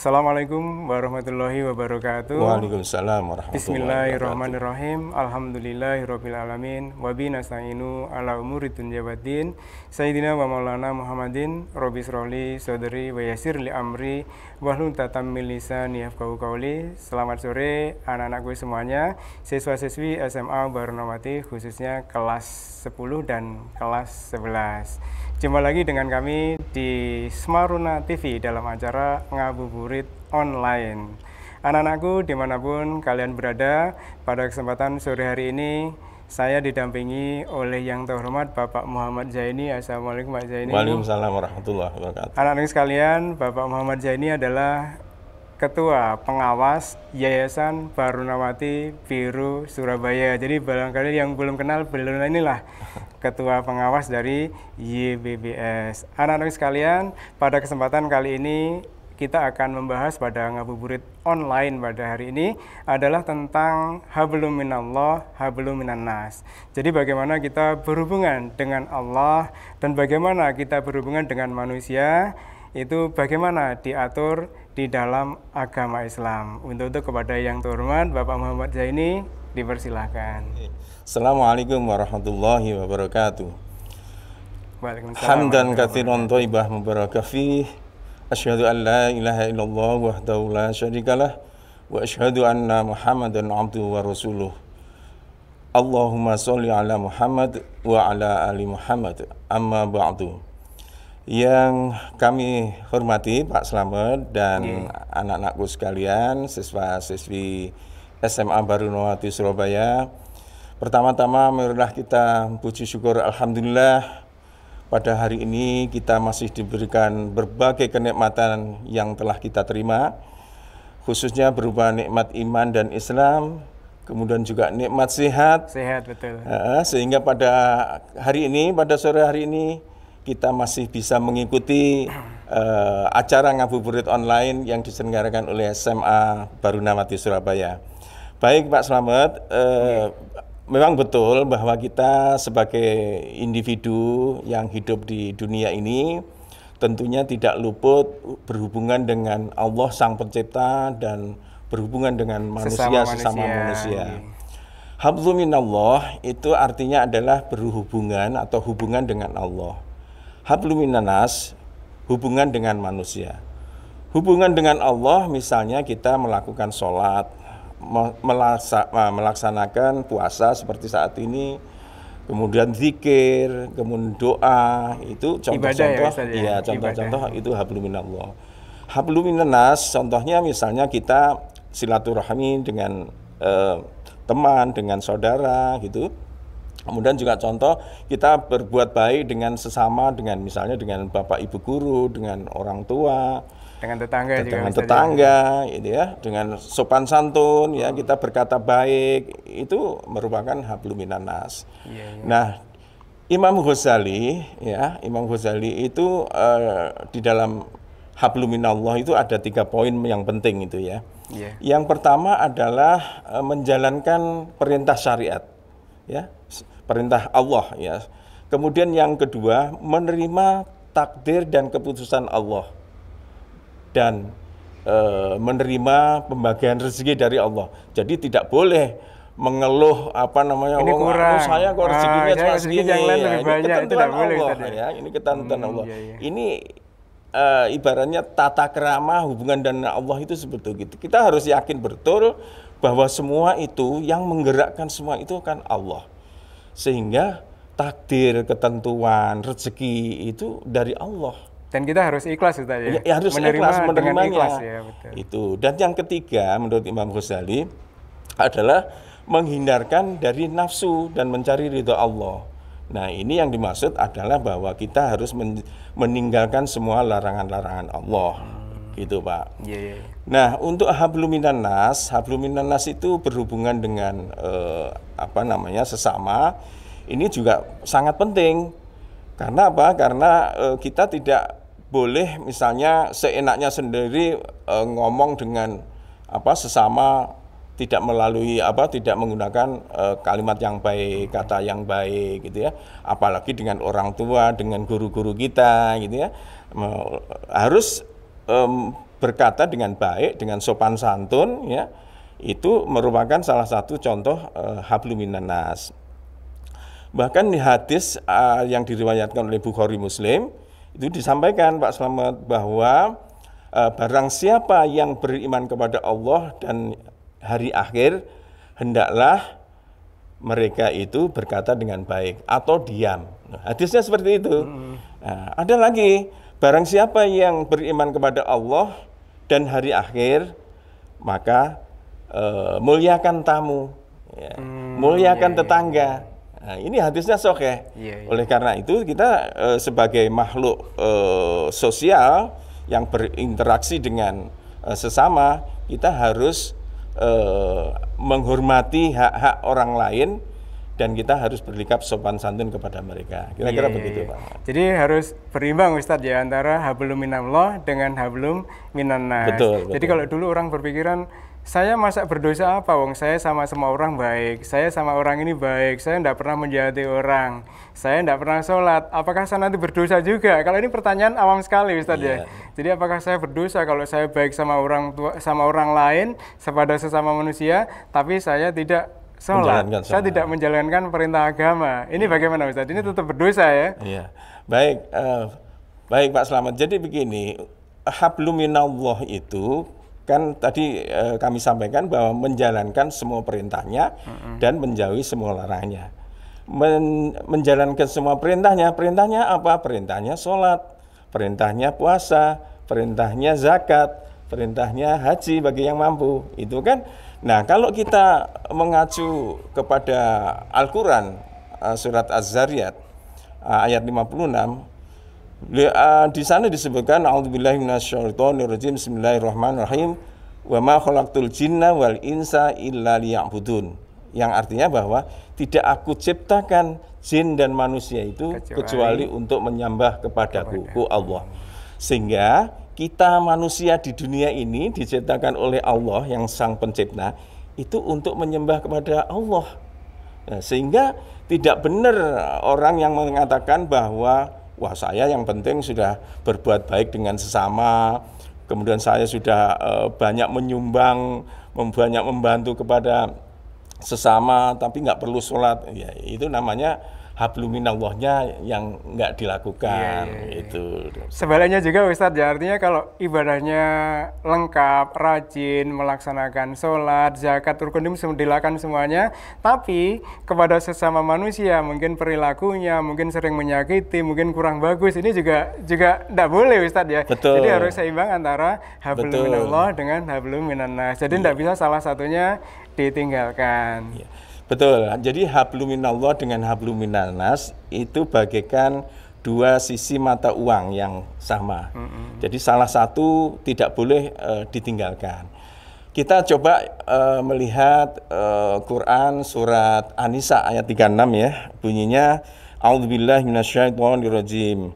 Assalamualaikum warahmatullahi wabarakatuh. Waalaikumsalam warahmatullahi wabarakatuh. Bismillahirrahmanirrahim. Alhamdulillahirabbil alamin wa bi nasta'inu ala umuri dunya waddin. Sayyidina wa maulana Muhammadin rabbi shrahli sadri wa yassir li amri wahlul 'uqdatam min lisani yafqahu qawli. Selamat sore anak-anakku semuanya, siswa-siswi SMA Barunawati khususnya kelas 10 dan kelas 11. Jumpa lagi dengan kami di Smaruna TV dalam acara Ngabuburit Online. Anak-anakku dimanapun kalian berada, pada kesempatan sore hari ini saya didampingi oleh yang terhormat Bapak Muhammad Zaini. Assalamualaikum Pak Zaini. Waalaikumsalam warahmatullahi wabarakatuh. Anak-anak sekalian, Bapak Muhammad Zaini adalah Ketua Pengawas Yayasan Barunawati Biru Surabaya. Jadi barangkali yang belum kenal, beliau inilah Ketua Pengawas dari YBBS. Anak-anak sekalian, pada kesempatan kali ini kita akan membahas pada Ngabuburit Online pada hari ini adalah tentang hablum minallah, hablum minannas. Jadi bagaimana kita berhubungan dengan Allah dan bagaimana kita berhubungan dengan manusia, itu bagaimana diatur di dalam agama Islam. Untuk kepada yang terhormat Bapak Muhammad Zaini, dipersilahkan. Assalamualaikum warahmatullahi wabarakatuh. Waalaikumsalam. Hamdan katsiran thayyibah mubarakah fih. Asyhadu an la ilaha illallah wahdahu la syarikalah wa asyhadu anna Muhammadan abduhu wa rasuluh. Allahumma sholli ala Muhammad wa ala ali Muhammad. Amma ba'du. Yang kami hormati Pak Slamet dan anak-anakku sekalian, siswa-siswi SMA Barunawati Surabaya. Pertama-tama marilah kita puji syukur alhamdulillah pada hari ini kita masih diberikan berbagai kenikmatan yang telah kita terima, khususnya berupa nikmat iman dan Islam, kemudian juga nikmat sehat. Sehat, betul. Sehingga pada hari ini, pada sore hari ini kita masih bisa mengikuti acara Ngabuburit Online yang diselenggarakan oleh SMA Barunawati Surabaya. Baik Pak Slamet, memang betul bahwa kita sebagai individu yang hidup di dunia ini tentunya tidak luput berhubungan dengan Allah Sang Pencipta dan berhubungan dengan manusia, sesama manusia. Hablum minallah itu artinya adalah berhubungan atau hubungan dengan Allah. Hablum minannas, hubungan dengan manusia. Hubungan dengan Allah misalnya kita melakukan sholat, melaksanakan puasa seperti saat ini, kemudian zikir, kemudian doa, itu contoh-contoh, contoh-contoh itu hablum minallah. Hablum minannas contohnya misalnya kita silaturahmi dengan teman, dengan saudara gitu. Kemudian juga contoh kita berbuat baik dengan sesama, dengan misalnya dengan bapak ibu guru, dengan orang tua, dengan tetangga, dengan tetangga, gitu ya, dengan sopan santun, ya kita berkata baik, itu merupakan hablum minannas. Nah, Imam Ghazali, ya Imam Ghazali itu di dalam hablum minallah itu ada 3 poin yang penting itu ya. Yang pertama adalah menjalankan perintah syariat, ya. Perintah Allah ya. Kemudian yang kedua menerima takdir dan keputusan Allah dan menerima pembagian rezeki dari Allah. Jadi tidak boleh mengeluh ini kurang. Saya kok rezekinya cuma segini. Ini ketentuan Allah ya. Ini ketentuan Allah. Ini ibaratnya tata krama hubungan dengan Allah itu seperti itu. Kita harus yakin betul bahwa semua itu yang menggerakkan semua itu kan Allah. Sehingga takdir, ketentuan, rezeki itu dari Allah. Dan kita harus ikhlas Ustaz ya. Ya harus menerimanya. Ikhlas, ya, betul. Itu. Dan yang ketiga menurut Imam Ghazali adalah menghindarkan dari nafsu dan mencari ridho Allah. Nah, ini yang dimaksud adalah bahwa kita harus meninggalkan semua larangan-larangan Allah. Gitu, Pak. Nah, untuk hablum minannas itu berhubungan dengan sesama. Ini juga sangat penting. Karena apa? Karena kita tidak boleh misalnya seenaknya sendiri ngomong dengan sesama, tidak menggunakan kalimat yang baik, kata yang baik gitu ya. Apalagi dengan orang tua, dengan guru-guru kita gitu ya. Harus berkata dengan baik, dengan sopan santun, ya, itu merupakan salah satu contoh hablum minan nas. Bahkan di hadis yang diriwayatkan oleh Bukhari Muslim itu disampaikan Pak Slamet bahwa barang siapa yang beriman kepada Allah dan hari akhir, hendaklah mereka itu berkata dengan baik atau diam. Nah, hadisnya seperti itu. Nah, ada lagi, barang siapa yang beriman kepada Allah dan hari akhir, maka muliakan tamu, ya, muliakan tetangga. Nah, ini hadisnya sahih. Oleh karena itu kita sebagai makhluk sosial yang berinteraksi dengan sesama, kita harus menghormati hak-hak orang lain dan kita harus bersikap sopan santun kepada mereka. Kira-kira begitu, Pak. Jadi harus berimbang Ustadz ya antara hablum minallah dengan hablum minan nas. Betul. Jadi kalau dulu orang berpikiran, saya masa berdosa apa, wong saya sama semua orang baik, saya sama orang ini baik, saya tidak pernah menjahati orang, saya tidak pernah sholat, apakah saya nanti berdosa juga? Kalau ini pertanyaan awam sekali Ustadz ya. Jadi apakah saya berdosa kalau saya baik sama orang tua, sama orang lain, kepada sesama manusia, tapi saya tidak sholat, saya tidak menjalankan perintah agama. Ini bagaimana Ustadz? Ini tetap berdosa ya? Iya. Baik Pak Slamet. Jadi begini, hablum minallah itu kan tadi kami sampaikan bahwa menjalankan semua perintahnya dan menjauhi semua larangannya. Menjalankan semua perintahnya apa? Perintahnya sholat, perintahnya puasa, perintahnya zakat, perintahnya haji bagi yang mampu. Itu kan. Nah, kalau kita mengacu kepada Al-Quran, surat Az-Zariyat, ayat 56, di sana disebutkan a'udzubillahi minasyaitonirrajim, bismillahirrahmanirrahim, wa ma khalaqtul jinna wal insa illa liya'budun, yang artinya bahwa tidak aku ciptakan jin dan manusia itu kecuali untuk menyembah kepadaku, Allah. Sehingga kita manusia di dunia ini diciptakan oleh Allah yang sang pencipta itu untuk menyembah kepada Allah. Nah, sehingga tidak benar orang yang mengatakan bahwa wah, saya yang penting sudah berbuat baik dengan sesama, kemudian saya sudah banyak menyumbang, banyak membantu kepada sesama, tapi nggak perlu sholat. Ya, itu namanya hablum minallahnya yang nggak dilakukan. Itu. Sebaliknya juga Ustadz, ya, artinya kalau ibadahnya lengkap, rajin, melaksanakan sholat, zakat, rukun Islam dilakukan semuanya, tapi kepada sesama manusia mungkin perilakunya, mungkin sering menyakiti, mungkin kurang bagus, ini juga tidak boleh Ustadz ya. Betul. Jadi harus seimbang antara hablum minallah dengan hablum minan nas. Jadi tidak bisa salah satunya ditinggalkan. Ya. Betul, jadi hablum minallah dengan hablum minan nas itu bagaikan dua sisi mata uang yang sama. Jadi salah satu tidak boleh ditinggalkan. Kita coba melihat Quran surat An-Nisa ayat 36 ya, bunyinya a'udzubillahi minasyaitonirrajim.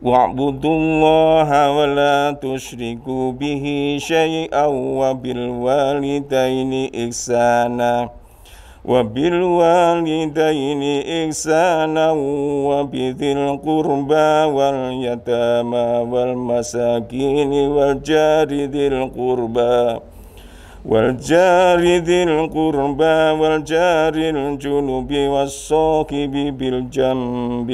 Wa'budullaha wa la tusyriku bihi syai'an wa bil walidaini ihsana. وَبِالْوَالِدَيْنِ إِحْسَانًا وَبِذِي الْقُرْبَى وَالْيَتَامَى وَالْمَسَاكِينِ وَالْجَارِ ذِي الْقُرْبَى وَالْجَارِ الْجُنُبِ وَالصَّاحِبِ بِالْجَنبِ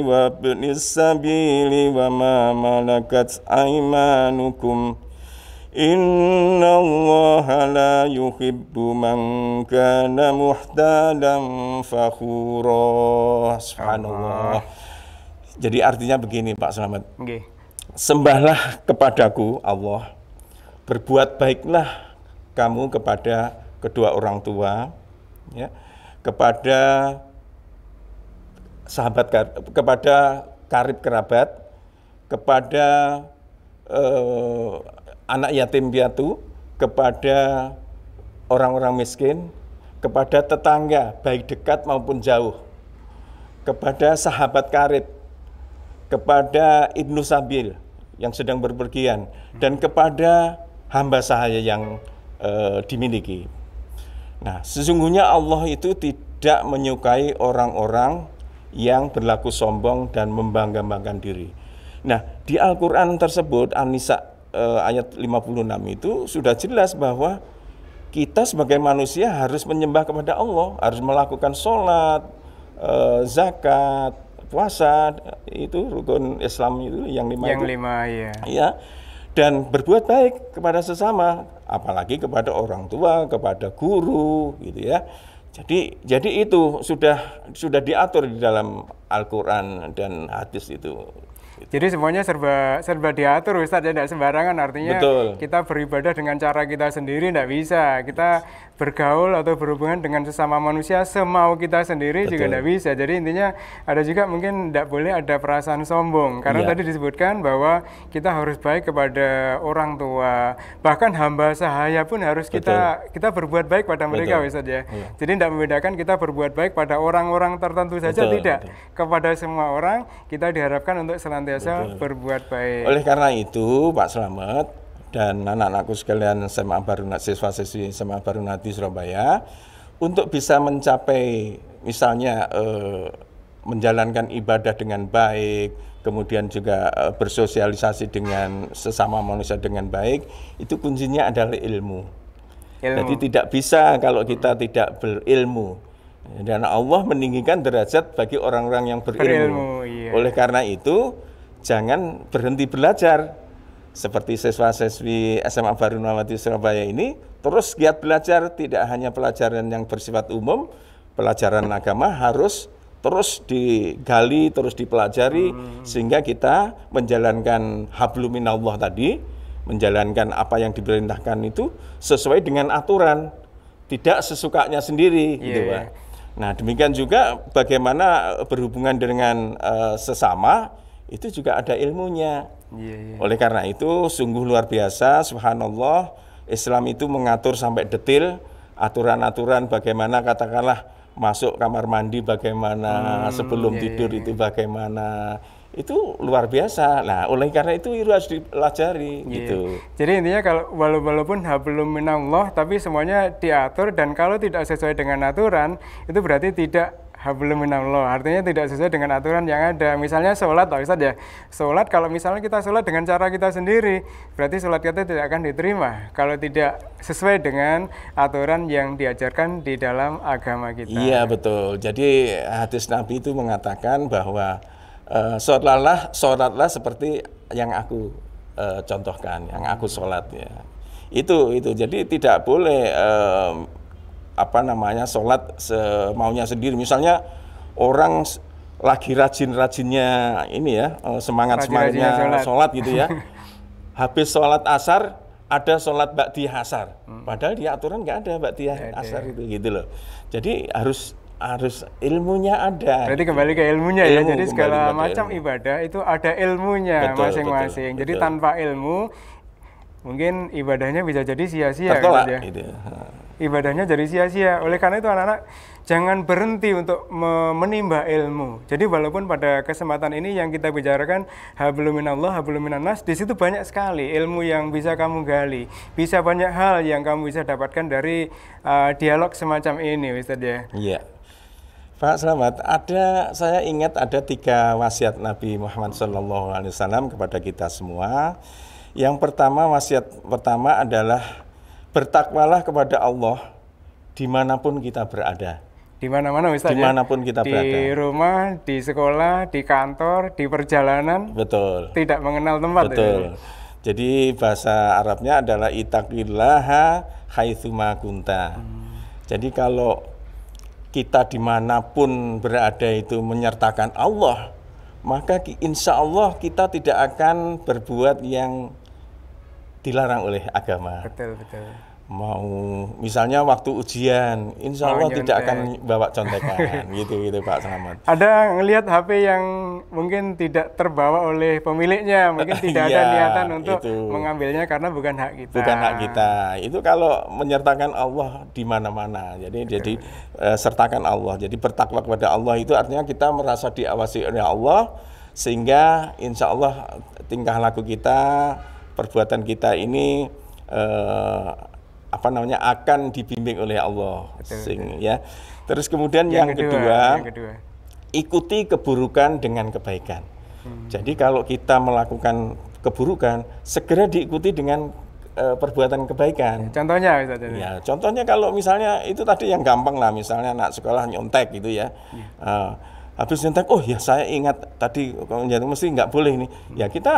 وَابْنِ السَّبِيلِ وَمَا مَلَكَتْ أَيْمَانُكُمْ Inna Allah la yuhibbu man kana muhtalan fakhura. Subhanallah. Jadi artinya begini Pak Slamet. Sembahlah kepadaku Allah, berbuat baiklah kamu kepada kedua orang tua, ya, kepada sahabat, kepada karib kerabat, kepada anak yatim piatu, kepada orang-orang miskin, kepada tetangga baik dekat maupun jauh, kepada sahabat karib, kepada ibnu sabil yang sedang berpergian, dan kepada hamba sahaya yang dimiliki. Nah, sesungguhnya Allah itu tidak menyukai orang-orang yang berlaku sombong dan membangga-banggakan diri. Nah, di Al-Qur'an tersebut An-Nisa ayat 56 itu sudah jelas bahwa kita sebagai manusia harus menyembah kepada Allah, harus melakukan sholat, zakat, puasa, itu rukun Islam itu yang 5 Yang itu. 5 ya. Ya, dan berbuat baik kepada sesama, apalagi kepada orang tua, kepada guru, gitu ya. Jadi itu sudah diatur di dalam Al-Qur'an dan hadis itu. Jadi semuanya serba diatur Ustadz, ya, tidak sembarangan. Artinya Betul. kita beribadah dengan cara kita sendiri tidak bisa. Kita bergaul atau berhubungan dengan sesama manusia semau kita sendiri juga tidak bisa. Jadi intinya ada juga mungkin tidak boleh ada perasaan sombong. Karena tadi disebutkan bahwa kita harus baik kepada orang tua. Bahkan hamba sahaya pun harus kita berbuat baik pada mereka Ustadz ya. Jadi tidak membedakan kita berbuat baik pada orang-orang tertentu saja, tidak. Kepada semua orang kita diharapkan untuk senantiasa berbuat baik. Oleh karena itu Pak Slamet dan anak-anakku sekalian SMA Barunati, siswa-siswi SMA Barunati Surabaya, untuk bisa mencapai misalnya menjalankan ibadah dengan baik, kemudian juga bersosialisasi dengan sesama manusia dengan baik, itu kuncinya adalah ilmu. Jadi tidak bisa kalau kita tidak berilmu. Dan Allah meninggikan derajat bagi orang-orang yang berilmu. Oleh karena itu jangan berhenti belajar. Seperti siswa-siswi SMA Barunawati Surabaya ini terus giat belajar, tidak hanya pelajaran yang bersifat umum, pelajaran agama harus terus digali, terus dipelajari, sehingga kita menjalankan hablum minallah tadi, menjalankan apa yang diperintahkan itu sesuai dengan aturan, tidak sesukanya sendiri, gitu Pak. Nah, demikian juga bagaimana berhubungan dengan sesama, itu juga ada ilmunya. Oleh karena itu sungguh luar biasa, subhanallah, Islam itu mengatur sampai detail aturan-aturan bagaimana, katakanlah masuk kamar mandi bagaimana, sebelum tidur itu bagaimana, itu luar biasa. Nah, oleh karena itu harus dipelajari gitu. Jadi intinya kalau walaupun hablum minallah tapi semuanya diatur, dan kalau tidak sesuai dengan aturan itu berarti tidak hablum minallah, artinya tidak sesuai dengan aturan yang ada. Misalnya sholat, Ustaz ya, sholat kalau misalnya kita sholat dengan cara kita sendiri, berarti sholat kita tidak akan diterima kalau tidak sesuai dengan aturan yang diajarkan di dalam agama kita. Iya betul. Jadi hadis Nabi itu mengatakan bahwa sholatlah seperti yang aku contohkan, yang aku sholat ya. Itu. Jadi tidak boleh sholat semaunya sendiri. Misalnya orang lagi rajin-rajinnya ini ya, semangatnya sholat gitu ya. Habis sholat asar ada sholat ba'di asar. Padahal di aturan nggak ada ba'di asar itu gitu loh. Jadi harus ilmunya ada. Berarti kembali ke ilmunya ya. Jadi segala macam ibadah itu ada ilmunya masing-masing. Jadi tanpa ilmu mungkin ibadahnya bisa jadi sia-sia gitu ya. Ibadahnya jadi sia-sia. Oleh karena itu anak-anak jangan berhenti untuk menimba ilmu. Jadi walaupun pada kesempatan ini yang kita bicarakan hablum minallah, hablum minannas, di situ banyak sekali ilmu yang bisa kamu gali. Bisa banyak hal yang kamu bisa dapatkan dari dialog semacam ini, Ustaz ya. Iya. Pak Slamet, saya ingat ada 3 wasiat Nabi Muhammad SAW kepada kita semua. Yang pertama, wasiat pertama adalah bertakwalah kepada Allah dimanapun kita berada. Di mana-mana Ustaz, dimanapun kita berada. Di rumah, di sekolah, di kantor, di perjalanan. Betul. Tidak mengenal tempat. Betul. Jadi bahasa Arabnya adalah ittaqillaha haitsuma kunta. Jadi kalau kita dimanapun berada itu menyertakan Allah, maka insya Allah kita tidak akan berbuat yang dilarang oleh agama. Betul. Mau misalnya waktu ujian, insya Allah tidak akan bawa contekan, gitu Pak Slamet. Ada ngelihat HP yang mungkin tidak terbawa oleh pemiliknya, mungkin tidak ada niatan untuk mengambilnya karena bukan hak kita. Bukan hak kita. Itu kalau menyertakan Allah di mana-mana. Jadi sertakan Allah. Jadi bertakwa kepada Allah itu artinya kita merasa diawasi oleh Allah, sehingga insya Allah tingkah laku kita, perbuatan kita ini akan dibimbing oleh Allah. Ya. Terus kemudian yang kedua ikuti keburukan dengan kebaikan. Jadi kalau kita melakukan keburukan, segera diikuti dengan perbuatan kebaikan. Contohnya Ustaz? Ya, contohnya kalau misalnya itu tadi yang gampang lah, misalnya anak sekolah nyontek gitu ya. Habis nyontek, oh ya saya ingat tadi mesti nggak boleh ini. Ya kita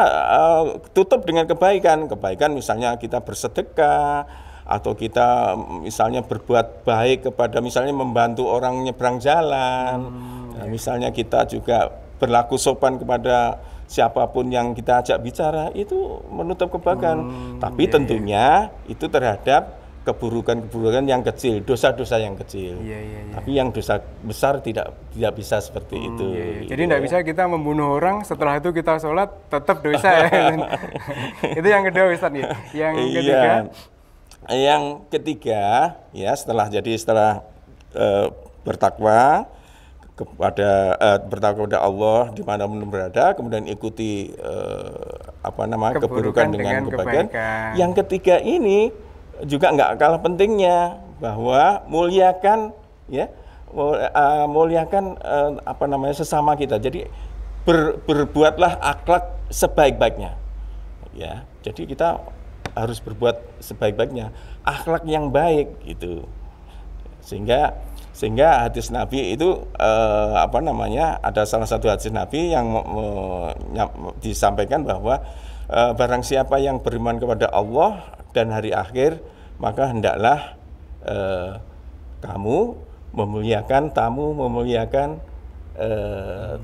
tutup dengan kebaikan. Kebaikan misalnya kita bersedekah, atau kita misalnya berbuat baik kepada misalnya membantu orang nyebrang jalan. Misalnya kita juga berlaku sopan kepada siapapun yang kita ajak bicara, itu menutup kebaikan. Tapi tentunya itu terhadap keburukan-keburukan yang kecil, dosa-dosa yang kecil. Tapi yang dosa besar tidak bisa seperti itu. Jadi tidak bisa kita membunuh orang setelah itu kita sholat tetap dosa ya. Itu yang kedua Ustaz nih. Yang ketiga. Yang ketiga ya setelah bertakwa kepada Allah dimanapun berada, kemudian ikuti keburukan dengan kebaikan. Yang ketiga ini juga nggak kalah pentingnya, bahwa muliakan sesama kita. Jadi berbuatlah akhlak sebaik-baiknya. Ya, jadi kita harus berbuat sebaik-baiknya, akhlak yang baik gitu. Sehingga hadis Nabi itu ada salah satu hadis Nabi yang disampaikan bahwa barang siapa yang beriman kepada Allah dan hari akhir, maka hendaklah kamu memuliakan tamu, memuliakan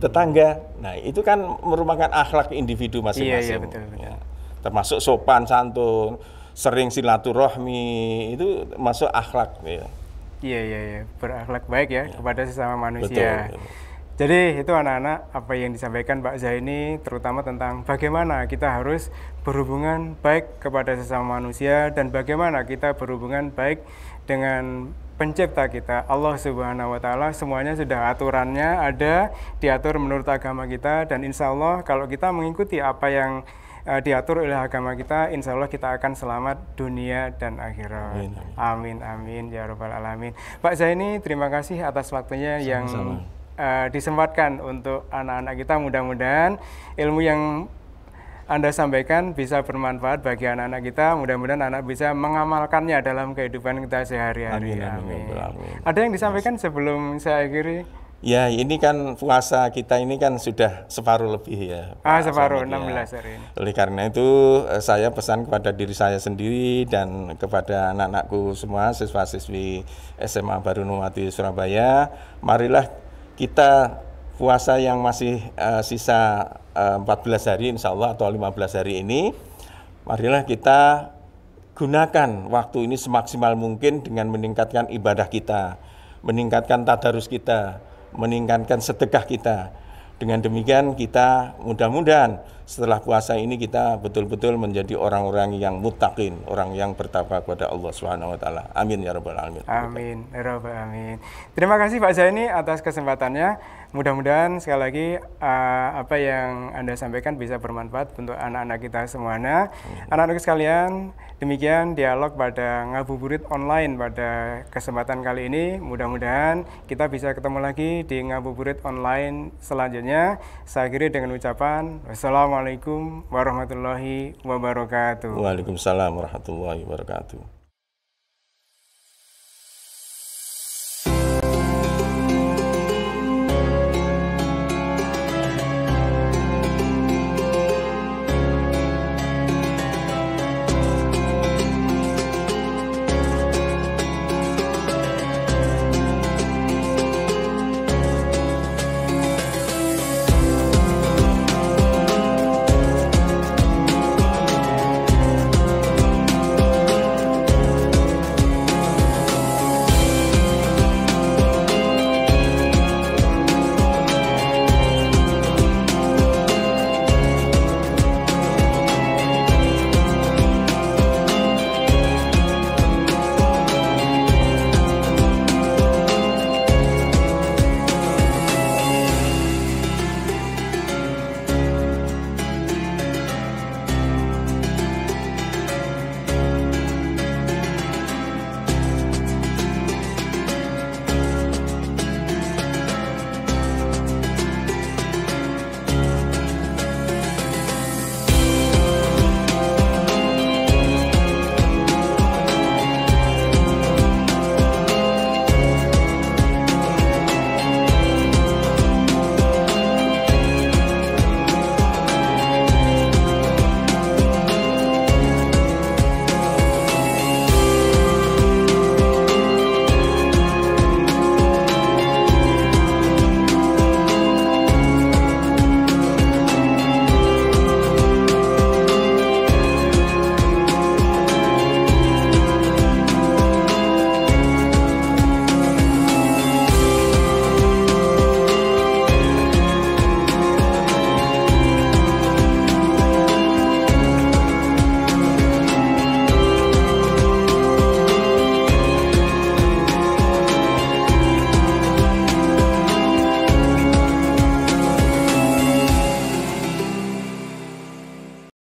tetangga. Nah, itu kan merupakan akhlak individu masing-masing. Iya, betul. Ya. Termasuk sopan santun, sering silaturahmi, itu masuk akhlak ya. Iya, berakhlak baik ya kepada sesama manusia. Betul. Jadi itu anak-anak apa yang disampaikan Pak Zaini, terutama tentang bagaimana kita harus berhubungan baik kepada sesama manusia dan bagaimana kita berhubungan baik dengan pencipta kita, Allah Subhanahu wa Ta'ala. Semuanya sudah aturannya ada, diatur menurut agama kita, dan insya Allah kalau kita mengikuti apa yang diatur oleh agama kita, insya Allah kita akan selamat dunia dan akhirat. Amin, amin ya rabbal alamin. Pak Zaini, terima kasih atas waktunya yang disempatkan untuk anak-anak kita. Mudah-mudahan ilmu yang Anda sampaikan bisa bermanfaat bagi anak-anak kita. Mudah-mudahan anak bisa mengamalkannya dalam kehidupan kita sehari-hari. Amin. Ada yang disampaikan sebelum saya akhiri? Ya, ini kan puasa kita ini kan sudah separuh lebih ya. Separuh, 16 hari ini. Oleh karena itu saya pesan kepada diri saya sendiri dan kepada anak-anakku semua, siswa-siswi SMA Barunawati Surabaya, marilah kita puasa yang masih sisa 14 hari insya Allah atau 15 hari ini, marilah kita gunakan waktu ini semaksimal mungkin dengan meningkatkan ibadah kita, meningkatkan tadarus kita, meningkatkan sedekah kita. Dengan demikian kita mudah-mudahan setelah puasa ini kita betul-betul menjadi orang-orang yang muttaqin, orang yang bertakwa kepada Allah Subhanahu wa Ta'ala. Amin ya rabbal alamin. Amin ya rabbal alamin. Terima kasih Pak Zaini atas kesempatannya. Mudah-mudahan sekali lagi apa yang Anda sampaikan bisa bermanfaat untuk anak-anak kita semuanya. Anak-anak sekalian, demikian dialog pada Ngabuburit Online pada kesempatan kali ini. Mudah-mudahan kita bisa ketemu lagi di Ngabuburit Online selanjutnya. Saya akhiri dengan ucapan wassalamualaikum warahmatullahi wabarakatuh. Waalaikumsalam warahmatullahi wabarakatuh.